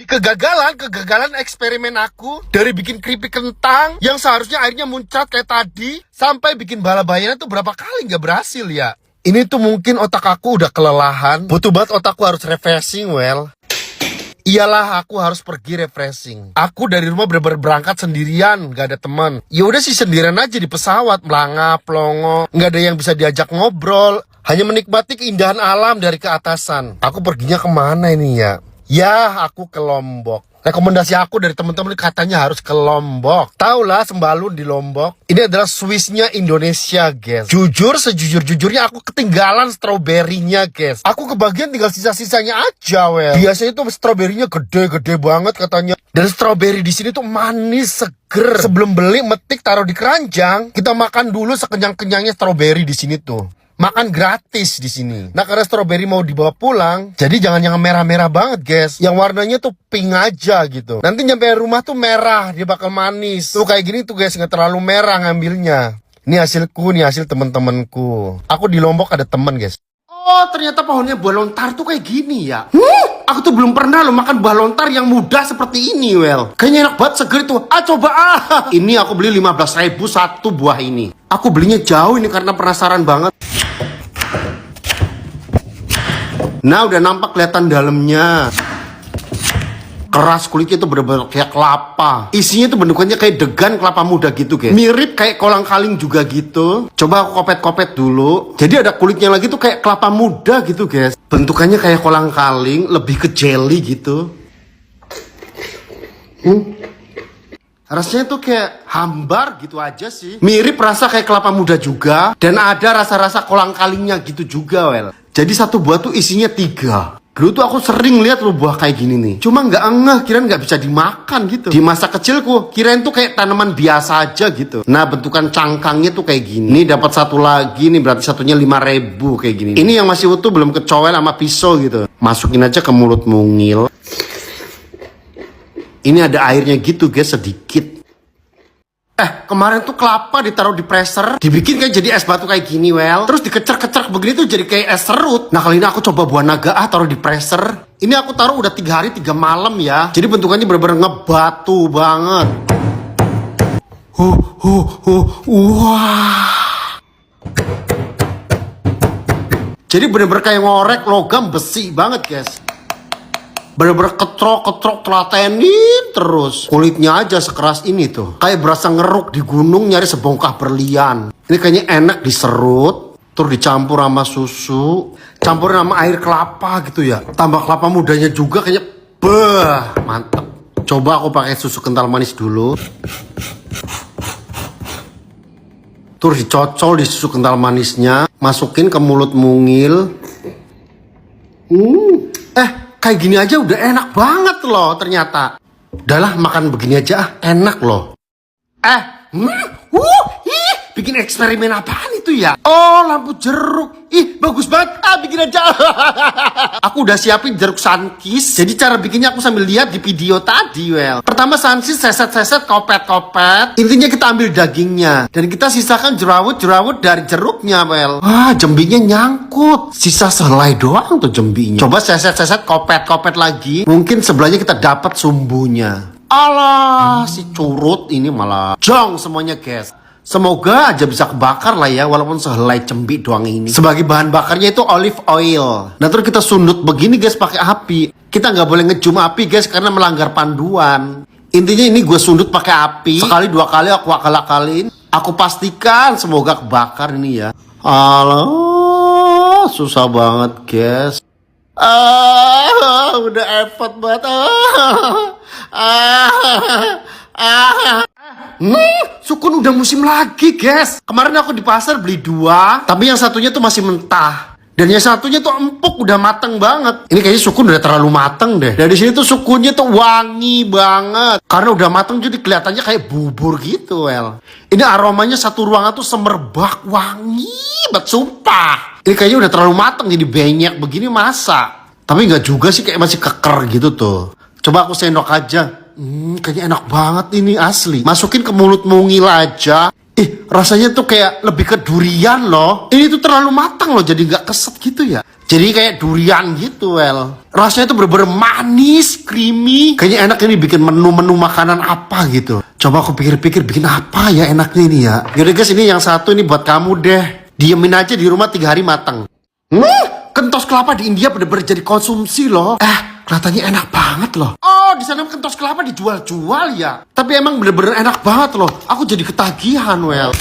Kegagalan eksperimen aku. Dari bikin keripik kentang yang seharusnya airnya muncrat kayak tadi, sampai bikin bala-bayana tuh berapa kali nggak berhasil ya. Ini tuh mungkin otak aku udah kelelahan. Butuh banget otakku harus refreshing, well. Iyalah, aku harus pergi refreshing. Aku dari rumah bener-bener berangkat sendirian, gak ada teman. Ya udah sih sendirian aja di pesawat, melangap, pelongo, nggak ada yang bisa diajak ngobrol. Hanya menikmati keindahan alam dari keatasan. Aku perginya kemana ini ya? Ya, aku ke Lombok. Rekomendasi aku dari teman-teman katanya harus ke Lombok. Taulah Sembalun di Lombok. Ini adalah Swissnya Indonesia, guys. Jujur, sejujur-jujurnya aku ketinggalan stroberinya, guys. Aku kebagian tinggal sisa-sisanya aja, well. Biasanya tuh stroberinya gede-gede banget katanya. Dan stroberi di sini tuh manis, seger. Sebelum beli, metik, taruh di keranjang. Kita makan dulu sekenyang-kenyangnya stroberi di sini tuh. Makan gratis di sini. Nah, karena stroberi mau dibawa pulang, jadi jangan yang merah-merah banget, guys. Yang warnanya tuh pink aja gitu. Nanti nyampe rumah tuh merah, dia bakal manis. Tuh kayak gini tuh, guys, nggak terlalu merah ngambilnya. Ini hasilku, nih hasil temen-temenku. Aku di Lombok ada temen, guys. Oh, ternyata pohonnya buah lontar tuh kayak gini ya. Aku tuh belum pernah loh makan buah lontar yang muda seperti ini, well. Kayaknya enak banget, seger tuh. Coba Ini aku beli 15.000 satu buah ini. Aku belinya jauh ini karena penasaran banget. Nah, udah nampak kelihatan dalamnya. Keras, kulitnya tuh bener-bener kayak kelapa. Isinya tuh bentukannya kayak degan kelapa muda gitu, guys. Mirip kayak kolang-kaling juga gitu. Coba aku kopet-kopet dulu. Jadi ada kulitnya lagi tuh kayak kelapa muda gitu, guys. Bentukannya kayak kolang-kaling, lebih ke jelly gitu. Rasanya tuh kayak hambar gitu aja sih. Mirip rasa kayak kelapa muda juga. Dan ada rasa-rasa kolang-kalingnya gitu juga, well. Jadi satu buah tuh isinya 3. Dulu tuh aku sering lihat loh buah kayak gini nih. Cuma nggak ngeh, kirain nggak bisa dimakan gitu. Di masa kecilku, kirain tuh kayak tanaman biasa aja gitu. Nah, bentukan cangkangnya tuh kayak gini. Ini dapat satu lagi nih, berarti satunya 5.000 kayak gini. Ini yang masih utuh, belum kecowel sama pisau gitu. Masukin aja ke mulut mungil. Ini ada airnya gitu, guys, sedikit. Kemarin tuh kelapa ditaruh di freezer, dibikin kayak jadi es batu kayak gini, well. Terus dikecer-kecer begini tuh jadi kayak es serut. Nah, kali ini aku coba buah naga taruh di freezer. Ini aku taruh udah 3 hari 3 malam ya. Jadi bentukannya bener-bener ngebatu banget. Wah. Jadi bener-bener kayak ngorek logam besi banget, guys. Bener-bener ketrok telatenin terus. Kulitnya aja sekeras ini tuh. Kayak berasa ngeruk di gunung nyari sebongkah berlian. Ini kayaknya enak diserut. Terus dicampur sama susu. Campurin sama air kelapa gitu ya. Tambah kelapa mudanya juga kayaknya. Mantep. Coba aku pakai susu kental manis dulu. Terus dicocol di susu kental manisnya. Masukin ke mulut mungil. Kayak gini aja udah enak banget loh ternyata. Udahlah, makan begini aja enak loh. Bikin eksperimen apaan itu ya? Oh, lampu jeruk. Bagus banget. Bikin aja. Aku udah siapin jeruk sunkist. Jadi cara bikinnya aku sambil lihat di video tadi, well. Pertama sunkist seset-seset, kopet-kopet. Intinya kita ambil dagingnya. Dan kita sisakan jerawat-jerawat dari jeruknya, well. Jembinya nyangkut. Sisa selai doang tuh jembinya. Coba seset-seset, kopet-kopet lagi. Mungkin sebelahnya kita dapat sumbunya. Alah, si curut ini malah jong semuanya, guys. Semoga aja bisa kebakar lah ya, walaupun sehelai cembi doang ini. Sebagai bahan bakarnya itu olive oil. Nah, terus kita sundut begini, guys, pakai api. Kita nggak boleh ngejum api, guys, karena melanggar panduan. Intinya ini gue sundut pakai api. Sekali 2 kali aku akal-akalin. Aku pastikan semoga kebakar ini ya. Alah, susah banget, guys. Udah effort banget. Sukun udah musim lagi, guys. Kemarin aku di pasar beli 2, tapi yang satunya tuh masih mentah. Dan yang satunya tuh empuk, udah mateng banget. Ini kayaknya sukun udah terlalu mateng deh. Dan di sini tuh sukunnya tuh wangi banget. Karena udah mateng jadi kelihatannya kayak bubur gitu, well. Ini aromanya satu ruangan tuh semerbak, wangi banget, sumpah. Ini kayaknya udah terlalu mateng jadi banyak begini masa. Tapi nggak juga sih, kayak masih keker gitu tuh. Coba aku sendok aja. Kayaknya enak banget ini asli. Masukin ke mulut mungil aja. Rasanya tuh kayak lebih ke durian loh. Ini tuh terlalu matang loh, jadi nggak keset gitu ya. Jadi kayak durian gitu, Well. Rasanya tuh bener-bener manis, creamy. Kayaknya enak ini bikin menu-menu makanan apa gitu. Coba aku pikir-pikir bikin apa ya enaknya ini ya. Yaudah guys, ini yang satu ini buat kamu deh. Diemin aja di rumah 3 hari matang. Kentos kelapa di India bener-bener jadi konsumsi loh. Kelihatannya enak banget loh. Oh, di sana kentos kelapa dijual-jual ya. Tapi emang bener-bener enak banget loh. Aku jadi ketagihan, Well.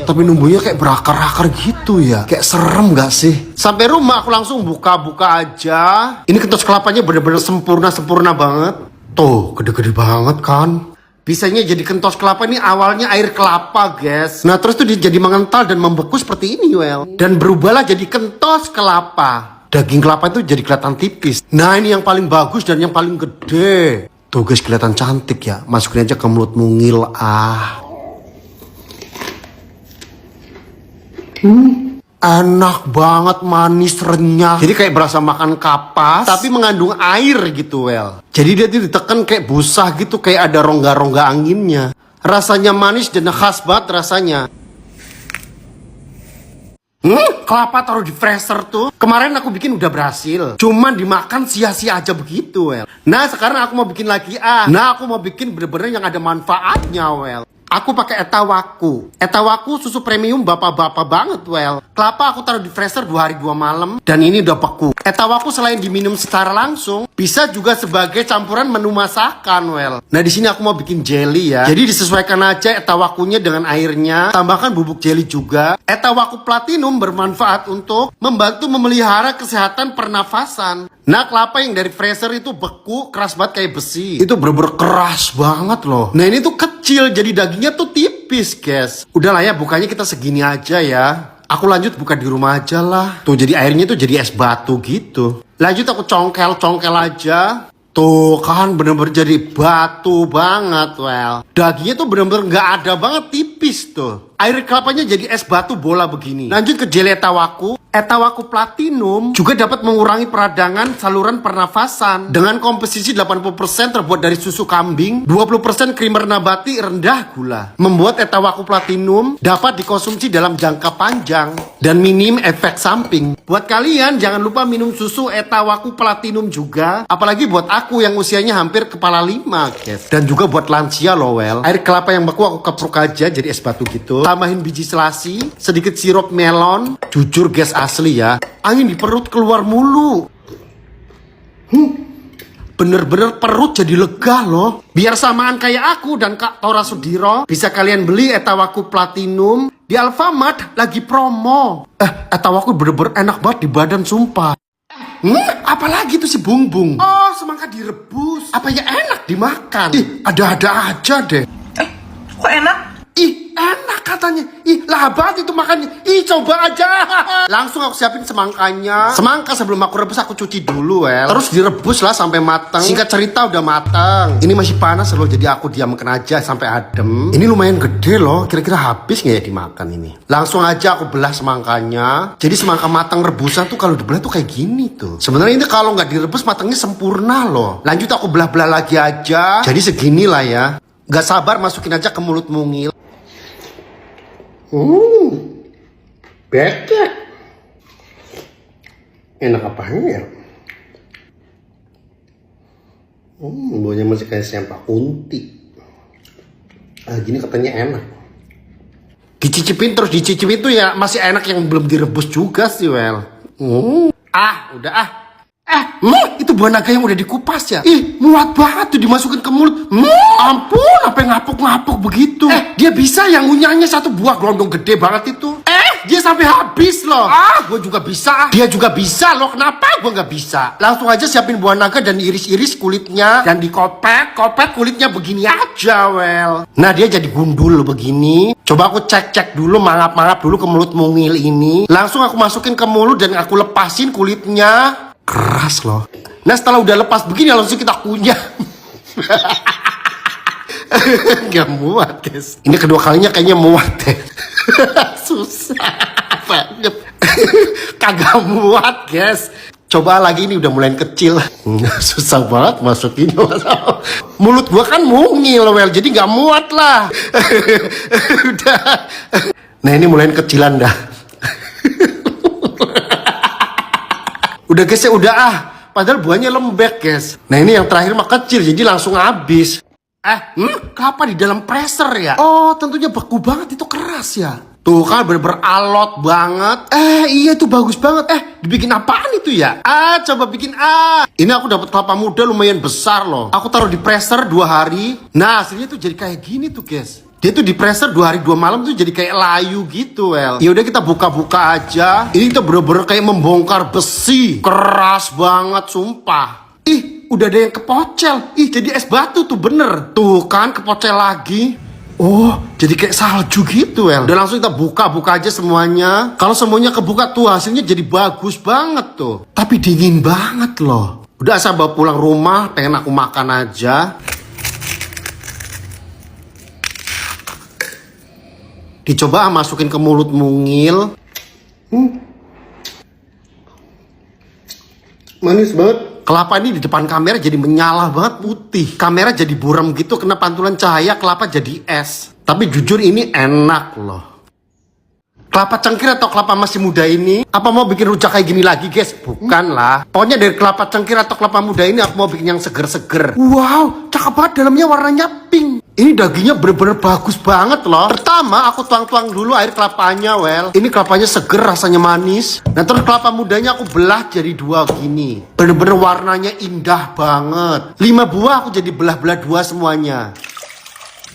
Tapi numbuhnya kayak berakar-akar gitu ya. Kayak serem gak sih? Sampai rumah aku langsung buka-buka aja. Ini kentos kelapanya bener-bener sempurna banget. Tuh, gede-gede banget kan. Bisanya jadi kentos kelapa ini awalnya air kelapa, guys. Nah, terus tuh dia jadi mengental dan membeku seperti ini, Well. Dan berubahlah jadi kentos kelapa. Daging kelapa itu jadi kelihatan tipis. Nah, ini yang paling bagus dan yang paling gede. Tuh guys, kelihatan cantik ya. Masukin aja ke mulut mungil. Enak banget, manis, renyah. Jadi kayak berasa makan kapas, tapi mengandung air gitu, Well. Jadi dia tuh ditekan kayak busa gitu, kayak ada rongga-rongga anginnya. Rasanya manis dan khas banget rasanya. Kelapa taruh di freezer tuh. Kemarin aku bikin udah berhasil. Cuman dimakan sia-sia aja begitu, Well. Nah, sekarang aku mau bikin lagi. Nah, aku mau bikin bener-bener yang ada manfaatnya, Well. Aku pakai etawaku. Etawaku susu premium bapak-bapak banget, Well. Kelapa aku taruh di freezer 2 hari 2 malam. Dan ini udah beku. Etawaku selain diminum secara langsung, bisa juga sebagai campuran menu masakan, Well. Nah, di sini aku mau bikin jelly ya. Jadi disesuaikan aja etawakunya dengan airnya. Tambahkan bubuk jelly juga. Etawaku platinum bermanfaat untuk membantu memelihara kesehatan pernafasan. Nah, kelapa yang dari freezer itu beku, keras banget kayak besi. Itu bener-bener keras banget loh. Nah, ini tuh kecil, jadi dagingnya tuh tipis, guys. Udah lah ya, bukanya kita segini aja ya. Aku lanjut buka di rumah aja lah. Tuh, jadi airnya tuh jadi es batu gitu. Lanjut aku congkel aja. Tuh kan bener-bener jadi batu banget, Well. Dagingnya tuh bener-bener gak ada banget, tipis tuh. Air kelapanya jadi es batu bola begini. Lanjut ke jelly etawaku. Etawaku platinum juga dapat mengurangi peradangan saluran pernafasan. Dengan komposisi 80% terbuat dari susu kambing, 20% creamer nabati rendah gula. Membuat etawaku platinum dapat dikonsumsi dalam jangka panjang dan minim efek samping. Buat kalian jangan lupa minum susu etawaku platinum juga. Apalagi buat aku yang usianya hampir kepala 5, guys. Dan juga buat lansia loh, Well. Air kelapa yang beku aku kepruk aja jadi es batu gitu. Tambahin biji selasi, sedikit sirup melon. Jujur guys, asli ya, angin di perut keluar mulu. Bener-bener perut jadi lega loh. Biar samaan kayak aku dan Kak Tora Sudiro, bisa kalian beli etawaku platinum di Alfamart lagi promo. Etawaku bener-bener enak banget di badan, sumpah. Apalagi tuh si Bungbung? Oh, semangka direbus. Apa ya enak dimakan? Ada-ada aja deh. Kok enak? Enak katanya. Lah banget itu makannya. Coba aja. Langsung aku siapin semangkanya. Semangka sebelum aku rebus aku cuci dulu, Well. Terus direbus lah sampai matang. Singkat cerita udah matang. Ini masih panas loh, jadi aku diamkan aja sampai adem. Ini lumayan gede loh. Kira-kira habis nggak ya dimakan ini? Langsung aja aku belah semangkanya. Jadi semangka matang rebusan tuh kalau dibelah tuh kayak gini tuh. Sebenarnya ini kalau nggak direbus matangnya sempurna loh. Lanjut aku belah-belah lagi aja. Jadi segini lah ya. Gak sabar masukin aja ke mulut mungil. Becek. Enak apanya ya? Baunya masih kayak sempak kunti. Gini katanya enak. Dicicipin terus dicicipin tuh ya masih enak yang belum direbus juga sih, Well. Udah. Itu buah naga yang udah dikupas ya? Muat banget tuh dimasukin ke mulut. Ampun, sampai ngapuk-ngapuk begitu. Dia bisa yang ngunyahnya satu buah gelondong gede banget itu. Dia sampai habis loh. Gue juga bisa. Dia juga bisa loh. Kenapa gue nggak bisa? Langsung aja siapin buah naga dan iris-iris kulitnya dan dikopek kulitnya begini aja, Well. Nah, dia jadi gundul begini. Coba aku cek dulu, mangap-mangap dulu ke mulut mungil ini. Langsung aku masukin ke mulut dan aku lepasin kulitnya. Keras loh. Nah, setelah udah lepas begini langsung kita kunyah. Gak muat, guys. Ini kedua kalinya kayaknya muat deh. Susah banget. Kagak muat, guys. Coba lagi, ini udah mulai kecil. Susah banget masukin. Mulut gua kan mungil, Well. Jadi gak muat lah. Udah. Nah, ini mulai kecilan dah. Udah guys ya, udah ah. Padahal buahnya lembek guys. Nah ini yang terakhir mah kecil, jadi langsung habis. Kelapa di dalam freezer ya? Oh, tentunya beku banget, itu keras ya. Tuh kan bener-bener alot banget. Iya itu bagus banget. Dibikin apaan itu ya? Coba bikin Ini aku dapat kelapa muda lumayan besar loh. Aku taruh di freezer 2 hari. Nah hasilnya tuh jadi kayak gini tuh guys. Dia tuh di freezer 2 hari 2 malam tuh jadi kayak layu gitu, well. Ya udah kita buka-buka aja. Ini tuh bener-bener kayak membongkar besi. Keras banget, sumpah. Udah ada yang kepocel. Jadi es batu tuh bener. Tuh kan kepocel lagi. Oh, jadi kayak salju gitu, well. Udah langsung kita buka-buka aja semuanya. Kalau semuanya kebuka tuh hasilnya jadi bagus banget tuh. Tapi dingin banget loh. Udah asal bawa pulang rumah, pengen aku makan aja. Dicoba masukin ke mulut mungil. Manis banget. Kelapa ini di depan kamera jadi menyala banget putih. Kamera jadi buram gitu kena pantulan cahaya, kelapa jadi es. Tapi jujur ini enak loh. Kelapa cengkir atau kelapa masih muda ini, apa mau bikin rujak kayak gini lagi guys? Bukan lah. Pokoknya dari kelapa cengkir atau kelapa muda ini aku mau bikin yang seger-seger. Wow, cakep banget, dalamnya warnanya pink. Ini dagingnya bener-bener bagus banget loh. Pertama aku tuang-tuang dulu air kelapanya, well. Ini kelapanya seger, rasanya manis. Nah terus kelapa mudanya aku belah jadi 2 gini. Bener-bener warnanya indah banget. 5 buah aku jadi belah-belah 2 semuanya.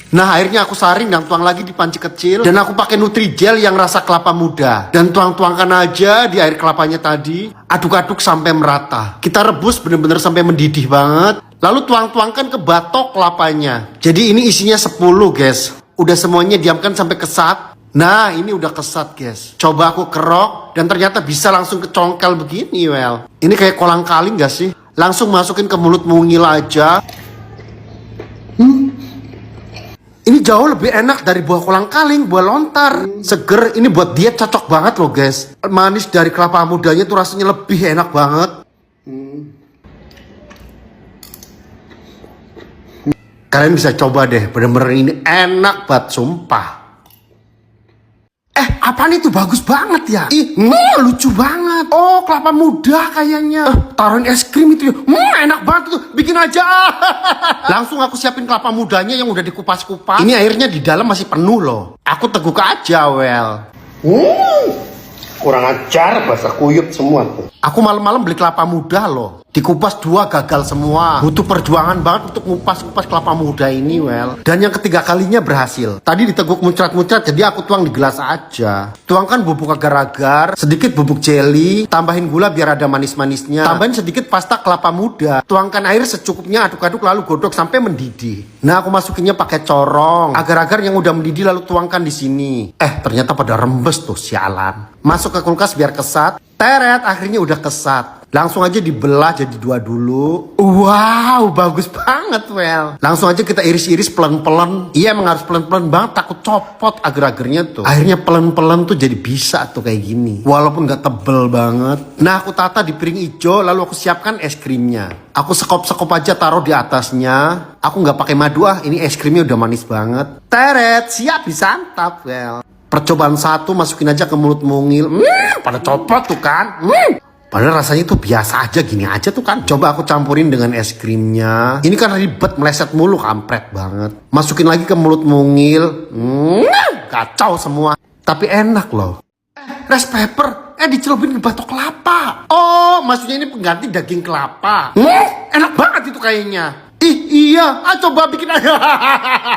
Nah airnya aku saring dan tuang lagi di panci kecil. Dan aku pakai Nutrijel yang rasa kelapa muda. Dan tuang-tuangkan aja di air kelapanya tadi. Aduk-aduk sampai merata. Kita rebus bener-bener sampai mendidih banget. Lalu tuang-tuangkan ke batok kelapanya. Jadi ini isinya 10 guys. Udah semuanya diamkan sampai kesat. Nah ini udah kesat guys. Coba aku kerok dan ternyata bisa langsung kecongkel begini, well. Ini kayak kolang kaling gak sih? Langsung masukin ke mulut mungil aja. Ini jauh lebih enak dari buah kolang kaling, buah lontar. Seger, ini buat diet cocok banget loh guys. Manis dari kelapa mudanya tuh rasanya lebih enak banget. Kalian bisa coba deh, bener-bener ini enak banget, sumpah. Apaan itu? Bagus banget ya? Lucu banget. Oh, kelapa muda kayaknya. Taruhin es krim itu ya. Enak banget tuh. Bikin aja. Langsung aku siapin kelapa mudanya yang udah dikupas-kupas. Ini airnya di dalam masih penuh loh. Aku teguk aja, well. Kurang ajar, bahasa kuyup semua tuh. Aku malam-malam beli kelapa muda loh. Dikupas 2 gagal semua. Butuh perjuangan banget untuk ngupas-ngupas kelapa muda ini, well. Dan yang ketiga kalinya berhasil. Tadi diteguk muncrat-muncrat, jadi aku tuang di gelas aja. Tuangkan bubuk agar-agar, sedikit bubuk jelly, tambahin gula biar ada manis-manisnya. Tambahin sedikit pasta kelapa muda. Tuangkan air secukupnya, aduk-aduk lalu godok sampai mendidih. Nah, aku masukinnya pakai corong. Agar-agar yang udah mendidih lalu tuangkan di sini. Ternyata pada rembes tuh, sialan. Masuk ke kulkas biar kesat. Teret, akhirnya udah kesat. Langsung aja dibelah jadi 2 dulu. Wow, bagus banget, well. Langsung aja kita iris-iris pelan-pelan. Iya, emang harus pelan-pelan banget, takut copot agar-agarnya tuh. Akhirnya pelan-pelan tuh jadi bisa tuh kayak gini. Walaupun gak tebel banget. Nah, aku tata di piring hijau, lalu aku siapkan es krimnya. Aku sekop-sekop aja taruh di atasnya. Aku gak pakai madu, ini es krimnya udah manis banget. Teret, siap disantap, well. Percobaan 1 masukin aja ke mulut mungil. Pada copot tuh kan. Padahal rasanya tuh biasa aja, gini aja tuh kan. Coba aku campurin dengan es krimnya. Ini kan ribet, meleset mulu, kampret banget. Masukin lagi ke mulut mungil. Kacau semua. Tapi enak loh. Rice pepper, dicelupin ke batok kelapa. Oh, maksudnya ini pengganti daging kelapa. Enak banget itu kayaknya. Iya, coba bikin aja.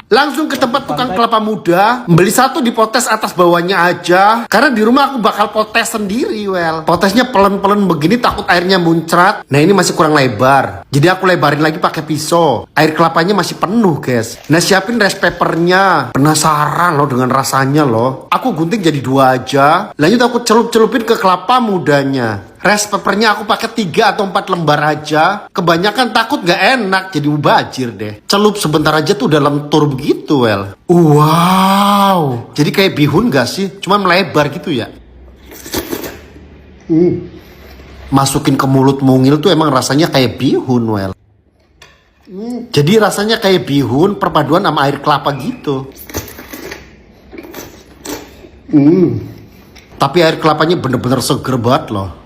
Langsung ke tempat tukang kelapa muda, beli 1 dipotes atas bawahnya aja. Karena di rumah aku bakal potes sendiri, well. Potesnya pelan-pelan begini takut airnya muncrat. Nah ini masih kurang lebar, jadi aku lebarin lagi pakai pisau. Air kelapanya masih penuh, guys. Nah siapin rice peppernya. Penasaran loh dengan rasanya loh. Aku gunting jadi 2 aja. Lanjut aku celup-celupin ke kelapa mudanya. Rice peppernya aku pakai 3 atau 4 lembar aja. Kebanyakan takut gak enak, jadi mubazir deh. Celup sebentar aja tuh udah lentur begitu, well. Wow, jadi kayak bihun gak sih? Cuman melebar gitu ya. Masukin ke mulut mungil tuh emang rasanya kayak bihun, well. Jadi rasanya kayak bihun perpaduan sama air kelapa gitu. Tapi air kelapanya bener-bener seger banget loh.